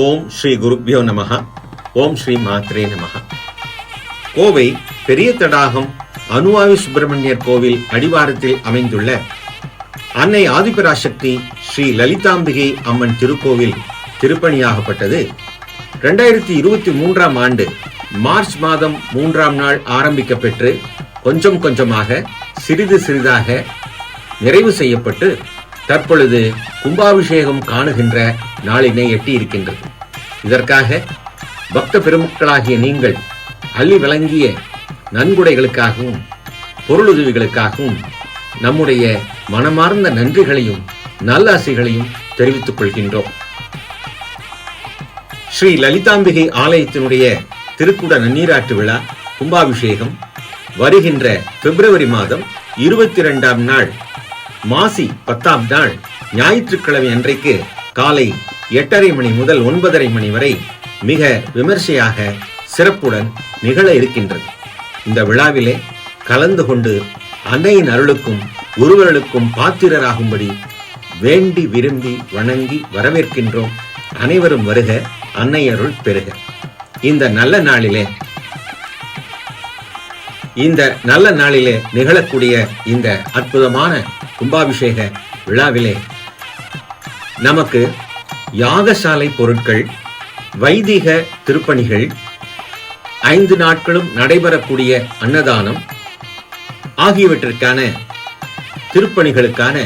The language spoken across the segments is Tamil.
ஓம் ஸ்ரீ குருப்யோ நமஹ. ஓம் ஸ்ரீ மாத்ரே நமஹ. கோவை பெரிய தடாகம் அனுவாவி சுப்பிரமணியர் கோவில் அடிவாரத்தில் அமைந்துள்ள அன்னை ஆதிபராசக்தி ஸ்ரீ லலிதாம்பிகை அம்மன் திருக்கோவில் திருப்பணியாகப்பட்டது 2023ஆம் ஆண்டு மார்ச் மாதம் 3ஆம் நாள் ஆரம்பிக்கப்பெற்று கொஞ்சம் கொஞ்சமாக சிறிது சிறிதாக நிறைவு செய்யப்பட்டு தற்பொழுது கும்பாபிஷேகம் காணுகின்ற நாளினை எட்டியிருக்கின்றது. இதற்காக பக்த பெருமக்களாகிய நீங்கள் அள்ளி வழங்கிய நன்கொடைகளுக்காகவும் பொருளுதவிகளுக்காகவும் நம்முடைய மனமார்ந்த நன்றிகளையும் நல்லாசிகளையும் தெரிவித்துக் கொள்கின்றோம். ஸ்ரீ லலிதாம்பிகை ஆலயத்தினுடைய திருக்குட நன்னீராட்டு விழா கும்பாபிஷேகம் வருகின்ற பிப்ரவரி மாதம் 22ஆம் நாள் மாசி 10ஆம் நாள் ஞாயிற்றுக்கிழமை அன்றைக்கு காலை 8:30 மணி முதல் 9:30 மணி வரை மிக விமர்சையாக சிறப்புடன் நிகழ இருக்கின்றது. இந்த விழாவிலே கலந்து கொண்டு அன்னையின் அருளுக்கும் குருவருளுக்கும் பாத்திரராகும்படி வேண்டி விரும்பி வணங்கி வரவேற்கின்றோம். அனைவரும் வருக, அன்னை அருள் பெறுக. இந்த நல்ல நாளிலே நிகழக்கூடிய இந்த அற்புதமான கும்பாபிஷேக விழாவிலே நமக்கு யாகசாலை பொருட்கள், வைதிக திருப்பணிகள், 5 நாட்களும் நடைபெறக்கூடிய அன்னதானம் ஆகியவற்றிற்கான திருப்பணிகளுக்கான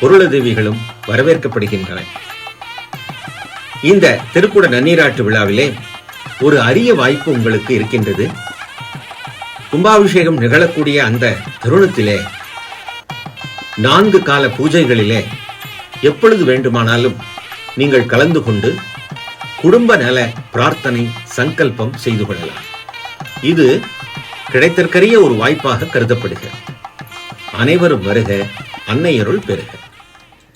பொருளுதவிகளும் வரவேற்கப்படுகின்றன. இந்த திருக்குட நன்னீராட்டு விழாவிலே ஒரு அரிய வாய்ப்பு உங்களுக்கு இருக்கின்றது. கும்பாபிஷேகம் நிகழக்கூடிய அந்த தருணத்திலே 4 கால பூஜைகளிலே எப்பொழுது வேண்டுமானாலும் நீங்கள் கலந்து கொண்டு குடும்ப நல பிரார்த்தனை சங்கல்பம் செய்து கொள்ளலாம். இது கிடைத்திருக்கிற ஒரு வாய்ப்பாக கருதப்படுகிறது. அனைவரும் வருக, அன்னை அருள் பெறுக.